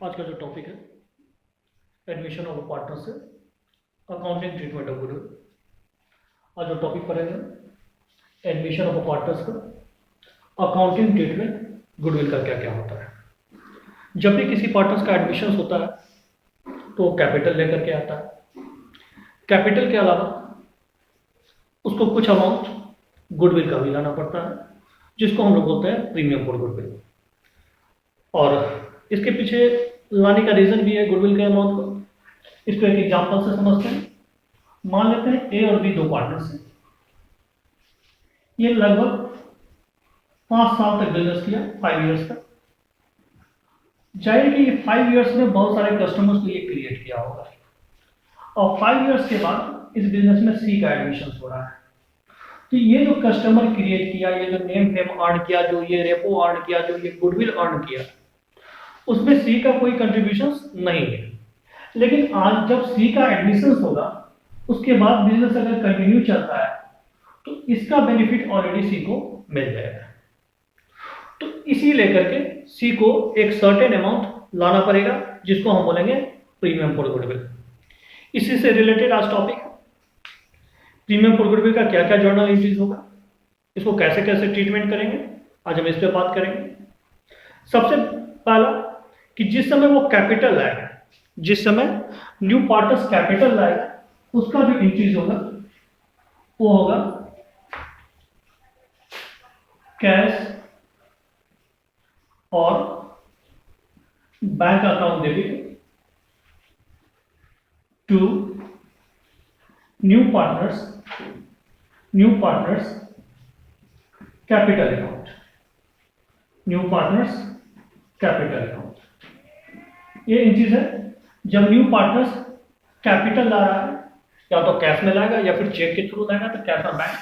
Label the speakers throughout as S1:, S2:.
S1: आज का जो टॉपिक है admission of partnership accounting treatment of goodwill. आज जो टॉपिक पढ़ेंगे एडमिशन ऑफ पार्टनर्स का अकाउंटिंग ट्रीटमेंट गुडविल का क्या क्या होता है। जब भी किसी पार्टनर्स का एडमिशन होता है तो कैपिटल लेकर के आता है। कैपिटल के अलावा उसको कुछ अमाउंट गुडविल का भी लाना पड़ता है, जिसको हम लोग बोलते हैं प्रीमियम फॉर गुडविल। और इसके पीछे लाने का रीजन भी है गुडविल के अमाउंट को। इसको एक एग्जांपल से समझते हैं। मान लेते हैं ए और बी दो पार्टनर्स हैं। ये लगभग 5 साल तक बिजनेस किया, 5 इयर्स तक। जाहिर कि ये 5 इयर्स में बहुत सारे कस्टमर्स को ये क्रिएट किया होगा, और 5 इयर्स के बाद इस बिजनेस में सी का एडमिशन हो रहा है। तो ये जो कस्टमर क्रिएट किया, ये जो नेम फेम अर्न किया, जो ये रेपो अर्न किया, जो ये गुडविल अर्न किया, उसमें सी का कोई कंट्रीब्यूशन नहीं है। लेकिन आज जब सी का एडमिशन होगा, उसके बाद बिजनेस अगर कंटिन्यू चलता है तो इसका बेनिफिट ऑलरेडी सी को मिल जाएगा। तो इसी लेकर के सी को एक सर्टेन अमाउंट लाना पड़ेगा, जिसको हम बोलेंगे प्रीमियम फॉर गुडविल। इसी से रिलेटेड आज टॉपिक प्रीमियम फॉर गुडविल का क्या क्या जर्नल एंट्रीज होगा, इसको कैसे कैसे ट्रीटमेंट करेंगे, आज हम इस पर बात करेंगे। सबसे पहला कि जिस समय वो कैपिटल लाएगा, जिस समय न्यू पार्टनर्स कैपिटल लाएगा, उसका जो इंक्रीज होगा वो होगा कैश और bank account debit to new partners capital account, new partners capital account. ये इंचीज है। जब न्यू पार्टनर्स कैपिटल ला रहा है, या तो कैश में लाएगा या फिर चेक के थ्रू लाएगा, तो कैश और बैंक।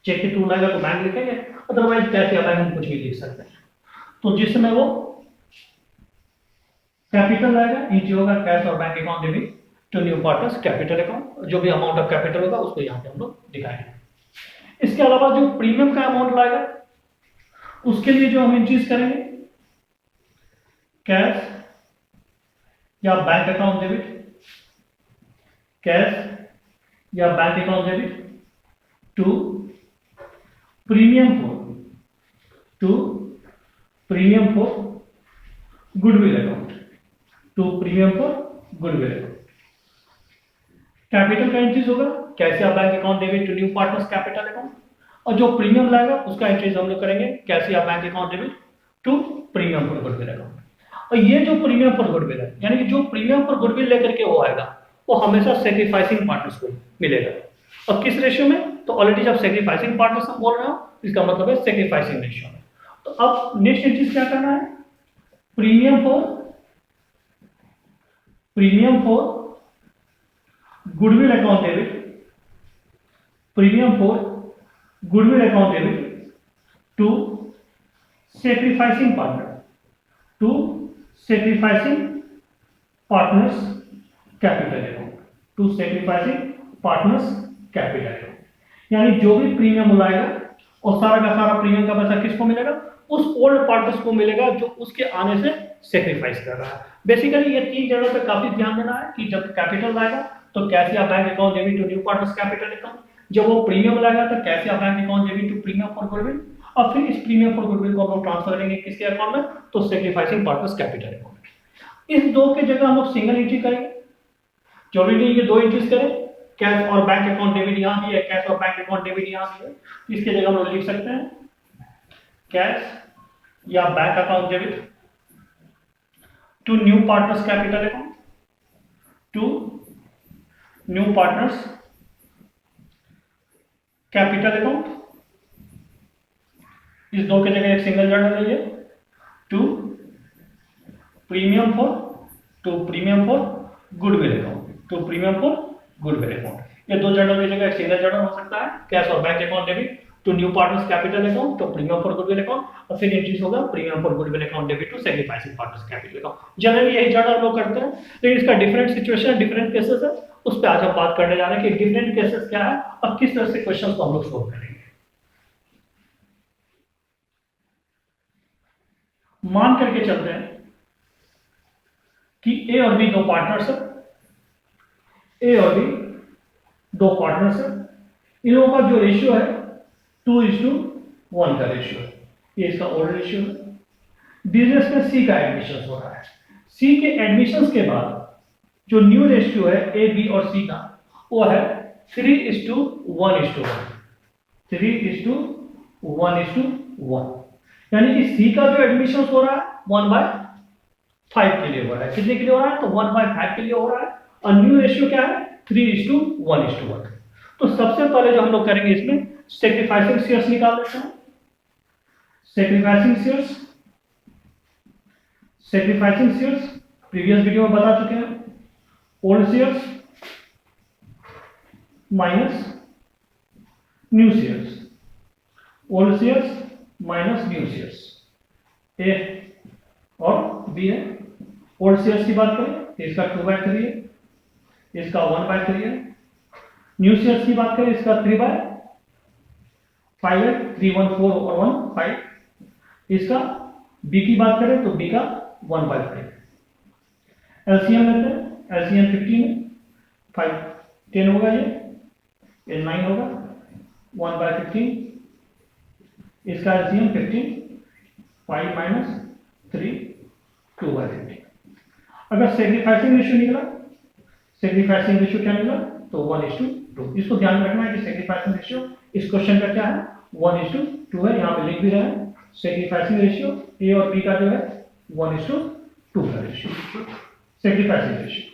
S1: चेक के थ्रू लाएगा तो बैंक लिखेंगे, अदरवाइज कैश या बैंक हम कुछ भी लिख सकते हैं। तो जिस समय वो कैपिटल लाएगा, इंची होगा कैश और bank account debit to new partners capital account. जो भी अमाउंट ऑफ कैपिटल होगा उसको यहाँ पे हम लोग दिखाएंगे। इसके अलावा जो प्रीमियम का अमाउंट लाएगा, उसके लिए जो हम इंक्रीज करेंगे कैश या बैंक अकाउंट डेबिट, कैश या bank account debit to premium for goodwill account, to premium for goodwill account. Capital का एंट्रीज होगा कैश या bank account debit to new partners capital account, और जो प्रीमियम लाएगा उसका एंट्रीज हम लोग करेंगे कैश या bank account debit to premium for goodwill account. और ये जो प्रीमियम फॉर गुडविल है, यानी कि जो प्रीमियम फॉर गुडविल लेकर के वो आएगा, वो हमेशा सेक्रीफाइसिंग पार्टनर्स को मिलेगा। और किस रेशियो में? तो ऑलरेडी जब सेक्रीफाइसिंग पार्टनर्स हम बोल रहे हो, इसका मतलब है सेक्रीफाइसिंग रेशियो में। तो अब नेक्स्ट चीज क्या करना है, premium for goodwill account debit, premium for goodwill account debit to sacrificing partners capital account, to sacrificing partners capital account. यानी जो भी प्रीमियम लाएगा और सारा का सारा प्रीमियम का पैसा किसको मिलेगा? उस ओल्ड पार्टनर्स को मिलेगा जो उसके आने से सेक्रीफाइस कर रहा है। बेसिकली ये 3 जगह पे काफी ध्यान देना है कि जब कैपिटल लाएगा तो कैश या bank account debit to new partners capital account, जब वो प्रीमियम लाएगा तो कैश या bank account debit to premium for goodwill, और फिर इस प्रीमियम फॉर गुडविल को हम लोग ट्रांसफर करेंगे किसके अकाउंट में? तो सेक्रीफाइसिंग पार्टनर्स कैपिटल अकाउंट। इस दो के जगह हम लोग सिंगल एंट्री करेंगे। जो भी ये 2 एंट्रीज करें, कैश और बैंक अकाउंट डेबिट यहां भी है, कैश और बैंक अकाउंट डेबिट यहां भी है, इसके जगह हम लोग लिख सकते हैं कैश या bank account debit to new partners capital account, to new partners capital account. इस दो के जगह एक सिंगल जर्नल है, to premium for goodwill account, to premium for goodwill account. ये दो जर्नल की जगह एक सिंगल जर्नल हो सकता है, कैश और bank account debit to new partners capital account, तो प्रीमियम फॉर गुडविल अकाउंट, और फिर एंट्रीज होगा premium for goodwill account debit to sacrificing partners capital account. Generally यही जर्नल लोग करते हैं, लेकिन इसका डिफरेंट सिचुएशन, डिफरेंट केसेस है, उस पर आज हम बात करने जा रहे हैं कि डिफरेंट केसेस क्या है और किस तरह से क्वेश्चन को हम लोग सोल्व करेंगे। मान करके चलते हैं कि ए और बी दो पार्टनर्स है, ए और बी दो पार्टनर्स है, इन लोगों का जो रेशियो है 2:1 का रेशियो है, ये इसका ओल्ड रेशियो है। बिजनेस में सी का एडमिशन हो रहा है, सी के एडमिशन के बाद जो न्यू रेशियो है ए बी और सी का वो है 3:1:1, 3:1:1, यानी कि सी का जो एडमिशन हो रहा है 1/5 के लिए हो रहा है। कितने के लिए हो रहा है? तो 1/5 के लिए हो रहा है। और न्यू रेशियो क्या है? 3:1:1। तो सबसे पहले जो हम लोग करेंगे इसमें सेक्रीफाइसिंग शेयर्स निकाल लेते हैं। Sacrificing shares, sacrificing shares previous video में बता चुके हैं। Old shares minus new shares, old shares minus new shares, A और बी है। ओल्ड शेयर्स की बात करें तो इसका 2/3 है, इसका 1/3 है। न्यू शेयर्स की बात करें इसका 3/5 है, 3 1 4 और 1 5। इसका बी की बात करें तो बी का 1/5। एलसीएम लेते हैं, एलसीएम 15 है, 5 10 होगा, ये 9 होगा, 1/15। इसका एलसीएम 15, 5 माइनस 3 2/15। अगर सेक्रीफाइसिंग रेशियो निकला, सेक्रीफाइसिंग रेशियो क्या निकला? तो 1:2। इसको ध्यान रखना है कि सेक्रीफाइसिंग रेशियो इस क्वेश्चन का क्या है? 1:2 है। यहां पे लिख भी रहे हैं सेक्रीफाइसिंग रेशियो ए और बी का जो है 1:2 का रेशियो, सेक्रीफाइसिंग रेशियो।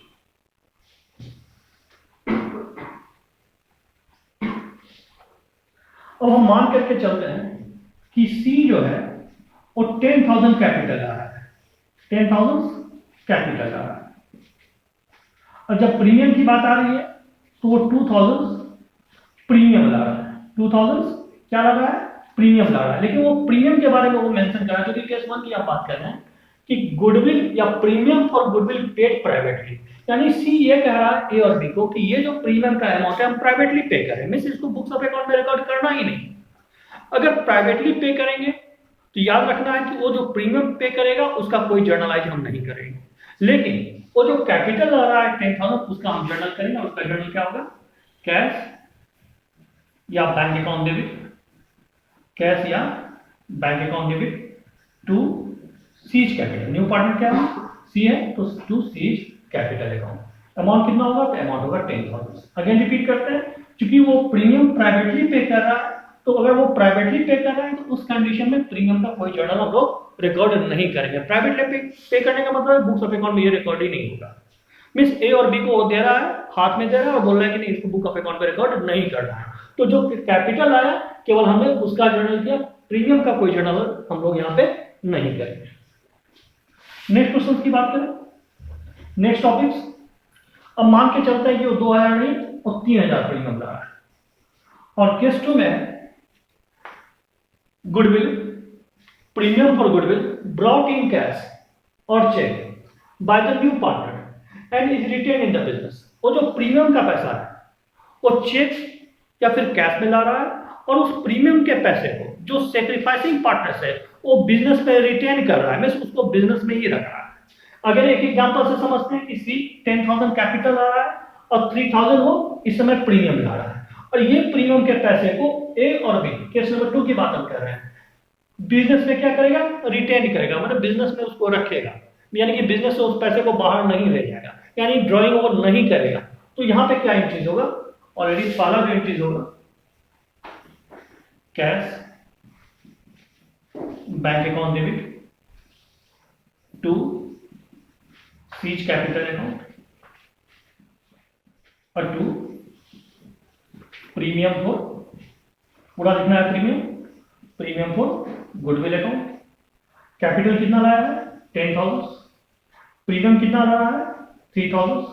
S1: अब हम मान करके चलते हैं कि सी जो है वो 10,000 कैपिटल आ रहा है, 10,000 कैपिटल आ रहा है। और जब प्रीमियम की बात आ रही है तो वो 2,000 प्रीमियम ला रहा है, 2,000 क्या ला रहा है? प्रीमियम ला रहा है। लेकिन वो प्रीमियम के बारे में वो मेंशन कर रहा है, क्योंकि केस 1 की आप बात कर रहे हैं कि गुडविल या premium for goodwill paid privately, यानी सी ये कह रहा है ए और बी को कि ये जो प्रीमियम का अमाउंट है हम प्राइवेटली पे करें, मींस इसको बुक्स ऑफ अकाउंट में रिकॉर्ड करना ही नहीं। अगर प्राइवेटली पे करेंगे तो याद रखना है कि वो जो प्रीमियम पे करेगा उसका कोई जर्नलाइज हम नहीं करेंगे, लेकिन वो जो कैपिटल आ रहा है 10,000 उसका हम जर्नल करेंगे। उसका जर्नल क्या होगा? कैश या बैंक अकाउंट डेबिट, कैश या bank account debit to C's capital. New partner क्या है? सी है, तो to C's capital account. Amount कितना होगा? तो अमाउंट होगा 10,000। अगेन रिपीट करते हैं, क्योंकि वो प्रीमियम प्राइवेटली पे कर रहा है, तो अगर वो प्राइवेटली पे कर रहा है तो उस कंडीशन में प्रीमियम का कोई जर्नल हम लोग रिकॉर्ड नहीं करेंगे। प्राइवेटली पे करने का मतलब बुक्स ऑफ अकाउंट में ये रिकॉर्ड ही नहीं होगा। मींस ए और बी को दे रहा है, हाथ में दे रहा है और बोल रहा है कि नहीं इसको बुक ऑफ अकाउंट पे रिकॉर्ड नहीं करना है। तो जो कैपिटल आया केवल हमने उसका जर्नल किया, प्रीमियम का कोई जर्नल हम लोग यहाँ पे नहीं करेंगे। नेक्स्ट क्वेश्चन की बात करें, नेक्स्ट टॉपिक्स। अब मान के चलते हैं कि वो 2,000 नहीं और 3,000 प्रीमियम ला रहा है, और केस 2 में goodwill, premium for goodwill brought in cash और cheque by the new partner and is retained in the business. वो जो प्रीमियम का पैसा है वो चेक या फिर कैश में ला रहा है, और उस प्रीमियम के पैसे को जो सेक्रीफाइसिंग पार्टनर्स है वो बिजनेस में रिटेन कर रहा है, मींस उसको बिजनेस में ही रख रहा है। अगर एक एग्जांपल से समझते हैं कि सी 10,000 कैपिटल आ रहा है और 3,000 वो इस समय प्रीमियम ला रहा है, और ये प्रीमियम के पैसे को ए और बी, केस नंबर 2 की बात हम कर रहे हैं, बिजनेस में क्या करेगा? रिटेन करेगा, मतलब बिजनेस में उसको रखेगा, यानी कि बिजनेस से उस पैसे को बाहर नहीं ले जाएगा, यानी ड्रॉइंग ओवर नहीं करेगा। तो यहां पे क्या एंट्रीज होगा? ऑलरेडी पहला जो एंट्रीज होगा cash bank account debit to C's capital account और टू प्रीमियम फॉर, पूरा लिखना है premium, premium for goodwill account. Capital कितना लाया है? 10,000। प्रीमियम कितना ला रहा है? 3,000।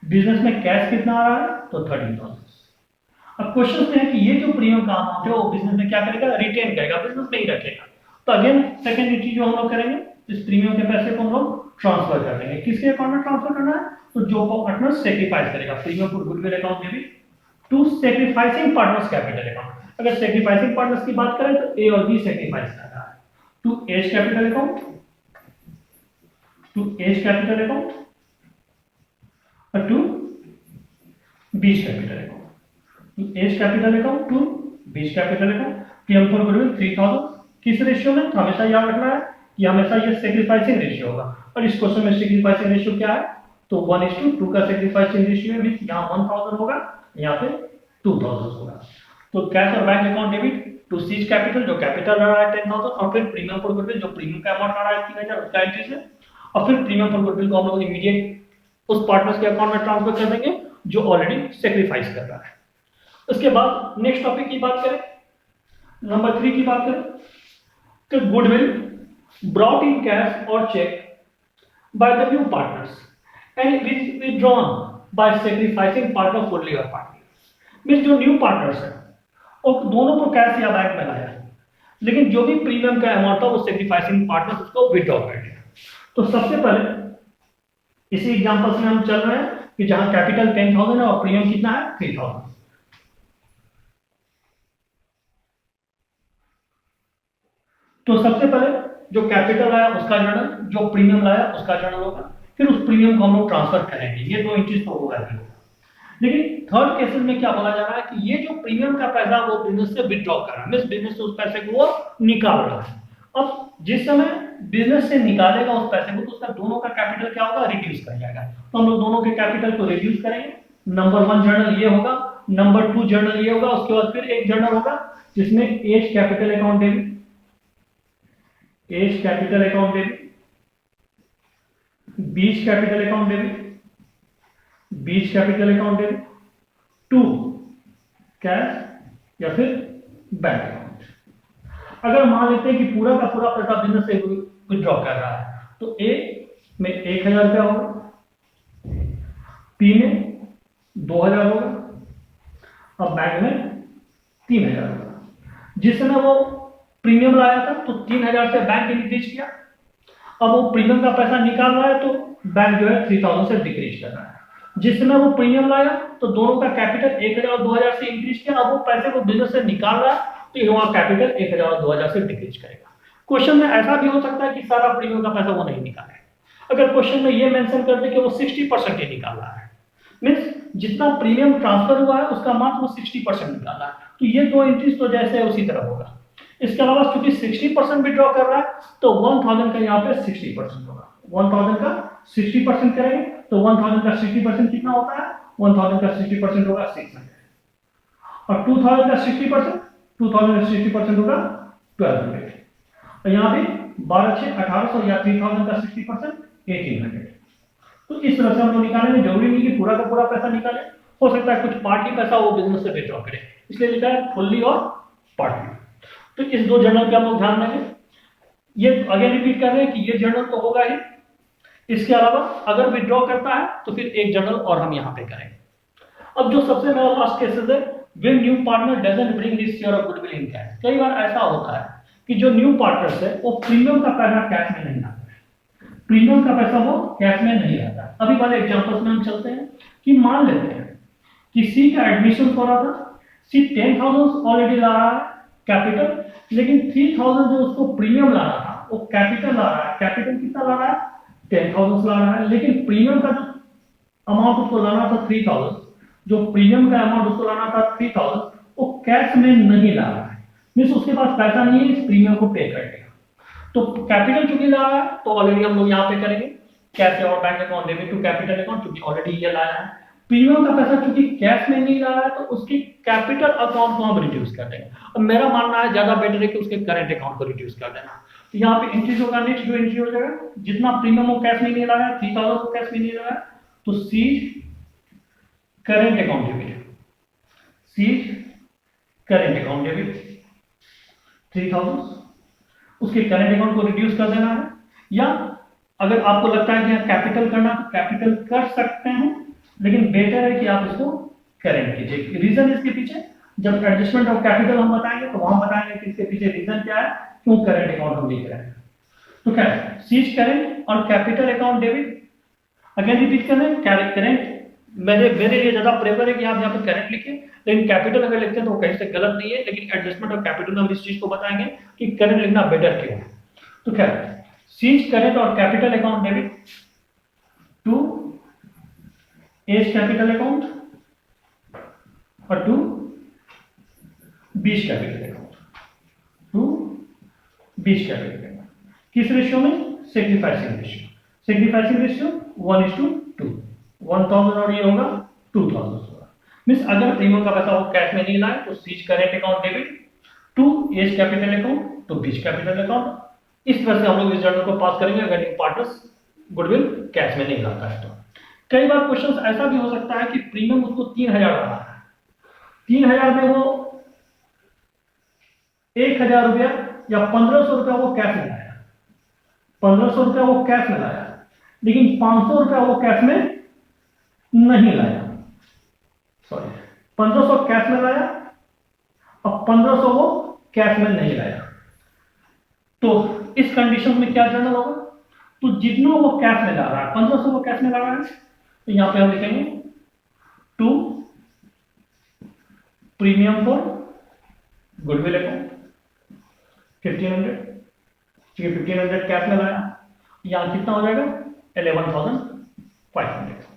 S1: बिजनेस में कैश कितना आ रहा है? तो 13,000। अब क्वेश्चन में है कि ये जो प्रीमियम का अमाउंट है वो बिजनेस में क्या करेगा? रिटेन करेगा, बिजनेस में ही रखेगा। तो अगेन सेकंड एंट्री जो हम लोग करेंगे, इस प्रीमियम के पैसे को हम लोग ट्रांसफर कर देंगे। किसके अकाउंट में ट्रांसफर करना है? तो जो पार्टनर सेक्रीफाइस करेगा, premium for goodwill account debit to sacrificing partners capital account. अगर सेक्रीफाइसिंग पार्टनर्स की बात करें तो ए और बी सेक्रीफाइस कर रहा है, to A's capital account to A's capital account और to B's capital account. To A's capital account to B's capital account. PM for goodwill 3000 किस रेशियो में, तो हमेशा याद रखना है कि हमेशा ये सेक्रीफाइसिंग रेशियो होगा। और इस क्वेश्चन में सेक्रीफाइसिंग रेशियो क्या है, तो 1:2 का सेक्रीफाइसिंग रेशियो है, मींस यहाँ 1000 होगा, यहाँ पे 2000 होगा। तो कैश और bank account debit to C's capital, जो कैपिटल रहा है 10000, और फिर प्रीमियम फॉर गुडविल, जो प्रीमियम का अमाउंट रहा है 3000, उसका एंट्री से, और फिर प्रीमियम फॉर गुडविल को हम लोग इमीडिएट उस पार्टनर्स के अकाउंट में ट्रांसफर कर देंगे जो ऑलरेडी सेक्रीफाइस कर रहा है। उसके बाद नेक्स्ट टॉपिक की बात करें, नंबर 3 की बात करें, तो गुडविल ब्रॉट इन कैश और cheque by the new partners and it is withdrawn by sacrificing partner fully और पार्टली। मींस जो न्यू पार्टनर्स है और दोनों को कैश या बैंक में लाया, लेकिन जो भी प्रीमियम का अमाउंट था वो सेक्रीफाइसिंग पार्टनर्स उसको विथड्रॉ कर दिया। तो सबसे पहले इसी एग्जांपल में हम चल रहे हैं कि जहां कैपिटल 10,000 है और प्रीमियम कितना है 3,000। तो सबसे पहले जो कैपिटल आया उसका जर्नल, जो प्रीमियम लाया उसका जर्नल होगा, फिर उस प्रीमियम को हम लोग ट्रांसफर करेंगे। ये 2 एंट्रीज तो होगा ही होगा। लेकिन थर्ड केसेस में क्या बोला जा रहा है कि ये जो प्रीमियम का पैसा वो बिजनेस से विथड्रॉ कर रहा है, मींस बिजनेस से उस पैसे को वो निकाल रहा है। अब जिस समय बिजनेस से निकालेगा उस पैसे को तो उसका दोनों का कैपिटल क्या होगा, रिड्यूस कर जाएगा। तो हम लोग दोनों के कैपिटल को रिड्यूस करेंगे। नंबर 1 जर्नल ये होगा, नंबर 2 जर्नल ये होगा, उसके बाद फिर एक जर्नल होगा जिसमें A's capital account debit, A's capital account debit, B's capital account debit, B's capital account debit to cash या फिर बैंक अकाउंट। अगर मान लेते हैं कि पूरा का पूरा पैसा बिजनेस से विथड्रॉ कर रहा है तो ए में 1000 रुपया होगा, पी में 2000 होगा और बैंक में 3000 होगा। जिस समय वो प्रीमियम लाया था तो 3000 से बैंक इंक्रीज किया, अब वो प्रीमियम का पैसा निकाल रहा है तो बैंक जो है 3000 से डिक्रीज कर रहा है। जिस समय वो प्रीमियम लाया तो दोनों का कैपिटल 1000 और 2000 से इंक्रीज किया, अब वो पैसे को बिजनेस से निकाल रहा है तो वहां कैपिटल 1000 और 2000 से डिक्रीज करेगा। क्वेश्चन में ऐसा भी हो सकता है कि सारा प्रीमियम का पैसा वो नहीं निकाले। अगर क्वेश्चन में ये मेंशन कर दे कि वो 60% ही निकाल रहा है, मींस जितना प्रीमियम ट्रांसफर हुआ है उसका मात्र वो 60% निकाल रहा है, तो ये 2 एंट्रीज तो जैसे है उसी तरह होगा। इसके अलावा क्योंकि 60% विथड्रॉ कर रहा है तो 1000 का यहाँ पे 60% होगा। 1000 का 60% करेंगे तो 1000 का 60% कितना होता है, 1000 का 60% होगा 600 और 2000 का 60% 2000 का 60% होगा 1200 और यहाँ पे 12 6 1800 या 3000 का 60% 1800। तो इस तरह से हम लोग निकालेंगे। जरूरी नहीं कि पूरा का पूरा पैसा निकाले, हो सकता है कुछ पार्टली पैसा वो बिजनेस से विथड्रॉ करे, इसलिए लिखा है फुल्ली और पार्टली। तो इस 2 जर्नल पे हम लोग ध्यान देंगे। ये अगेन रिपीट कर रहे हैं कि ये जर्नल तो होगा ही, इसके अलावा अगर विथड्रॉ करता है तो फिर एक जर्नल और हम यहाँ पे करेंगे। अब जो सबसे मेरा लास्ट केसेस है, when new partner doesn't bring his share of goodwill in cash. कई बार ऐसा होता है कि जो न्यू पार्टनर्स है वो प्रीमियम का पैसा कैश में नहीं लाते, प्रीमियम का पैसा वो कैश में नहीं लाता। अभी वाले एग्जांपल्स में हम चलते हैं कि मान लेते हैं कि सी का एडमिशन हो रहा था, सी 10,000 ऑलरेडी ला रहा है कैपिटल, लेकिन 3000 जो उसको प्रीमियम लाना था वो कैपिटल ला रहा है। कैपिटल कितना ला रहा है, 10,000 ला रहा है, लेकिन प्रीमियम का जो अमाउंट उसको लाना था 3000, जो प्रीमियम का अमाउंट उसको लाना था 3000 वो कैश में नहीं ला रहा है, मींस उसके पास पैसा नहीं है इस प्रीमियम को पे कर देगा। तो कैपिटल चूंकि ला रहा है तो ऑलरेडी हम लोग यहाँ पे करेंगे कैश और bank account debit to capital account, क्योंकि ऑलरेडी ये लाया है। प्रीमियम का पैसा चूंकि कैश में नहीं ला रहा है तो उसकी कैपिटल अकाउंट को हम रिड्यूस कर देंगे। अब मेरा मानना है ज्यादा बेटर है कि उसके करंट अकाउंट को रिड्यूस कर देना। तो यहाँ पे एंट्रीज होगा, नेक्स्ट जो एंट्री हो जाएगा, जितना प्रीमियम वो कैश में नहीं ला रहा है 3000 को कैश में नहीं ला रहा है तो C's current account debit, C's current account debit 3000 उसके करंट अकाउंट को रिड्यूस कर देना है। या अगर आपको लगता है कि कैपिटल करना तो कैपिटल कर सकते हैं, लेकिन बेटर है कि आप इसको करेंट कीजिए। रीजन इसके पीछे जब एडजस्टमेंट ऑफ कैपिटल हम बताएंगे तो वहां बताएंगे कि इसके पीछे रीजन क्या है, क्यों करंट अकाउंट हम लिख रहे हैं। तो क्या है, सीज करेंट और capital account debit. Again repeat कर रहे हैं, करेंट मेरे लिए ज्यादा प्रेफर है कि आप यहाँ पे करंट लिखें, लेकिन कैपिटल अगर लिखते हैं तो कहीं से गलत नहीं है, लेकिन एडजस्टमेंट ऑफ कैपिटल में हम इस चीज को बताएंगे कि करंट लिखना बेटर क्यों है। तो क्या सीज करंट और capital account debit to A's capital account और to B's capital account, to B's capital account. किस रेशियो में? Sacrificing ratio. सेक्रीफाइसिंग रेशियो 1:2, 1000 और ये होगा 2000 होगा। मीन्स अगर प्रीमियम का पैसा वो कैश में नहीं लाए तो C's current account debit to A's capital account to B's capital account. इस तरह से हम लोग इस जर्नल को पास करेंगे अगर पार्टनर्स गुडविल कैश में नहीं लाता है तो। कई बार क्वेश्चन ऐसा भी हो सकता है कि प्रीमियम उसको 3000 रहा है, 3000 में वो 1000 रुपया या 1500 रुपया वो कैश में लाया, 1500 रुपया वो कैश में लाया, लेकिन 500 रुपया वो कैश में नहीं लाया, सॉरी 1500 कैश में लाया और 1500 वो कैश में नहीं लाया। तो इस कंडीशन में क्या जर्नल होगा? तो जितना वो कैश में ला रहा है, 1500 वो कैश में ला रहा है, तो यहां पे हम लिखेंगे to premium for goodwill account 1500, ठीक है 1500 कैश में लाया, यहां कितना हो जाएगा 11,500।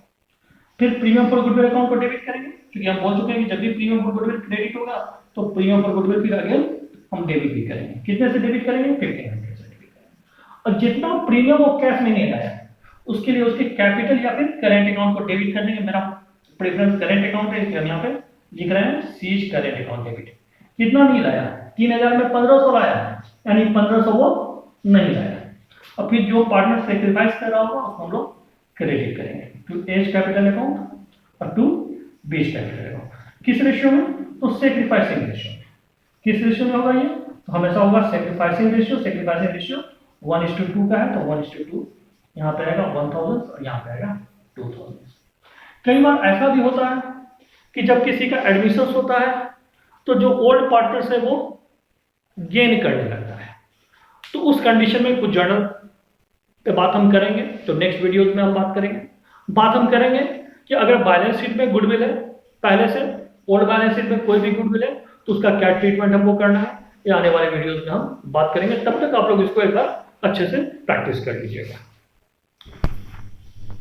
S1: फिर प्रीमियम फॉर गुडविल अकाउंट को डेबिट करेंगे, क्योंकि हम बोल चुके हैं कि जब भी प्रीमियम फॉर गुडविल क्रेडिट होगा तो प्रीमियम फॉर गुडविल फिर अगेन हम डेबिट भी करेंगे। कितने से डेबिट करेंगे? 1500 से डेबिट करेंगे। और जितना प्रीमियम वो कैश में नहीं लाया उसके लिए उसके कैपिटल या फिर करेंट अकाउंट को डेबिट करने के, मेरा प्रेफरेंस करेंट अकाउंट है इसलिए हम यहाँ पे लिख रहे हैं सीज करेंट अकाउंट डेबिट। कितना नहीं लाया? 3000 में 1500 लाया, यानी 1500 वो नहीं लाया। और फिर जो पार्टनर सेक्रीफाइस कर रहा होगा उसको हम लोग क्रेडिट करेंगे टू एज कैपिटल अकाउंट और टू बीच कैपिटल अकाउंट। किस रेशियो में? तो सेक्रीफाइसिंग रेशियो में। किस रेशियो में होगा ये? तो हमेशा होगा सेक्रीफाइसिंग रेशियो। सेक्रीफाइसिंग रेशियो 1:2 का है तो 1:2 यहाँ पे आएगा 1000 और यहाँ पे आएगा 2000। कई बार ऐसा भी होता है कि जब किसी का एडमिशन होता है तो जो ओल्ड पार्टनर्स है वो गेन करने लगता है, तो उस कंडीशन में कुछ जर्नल पे बात हम करेंगे, तो नेक्स्ट वीडियोज में हम बात हम करेंगे कि अगर बैलेंस शीट में गुडविल है, पहले से ओल्ड बैलेंस शीट में कोई भी गुडविल है तो उसका क्या ट्रीटमेंट हमको करना है, ये आने वाले वीडियोज में हम बात करेंगे। तब तक आप लोग इसको एक बार अच्छे से प्रैक्टिस कर लीजिएगा।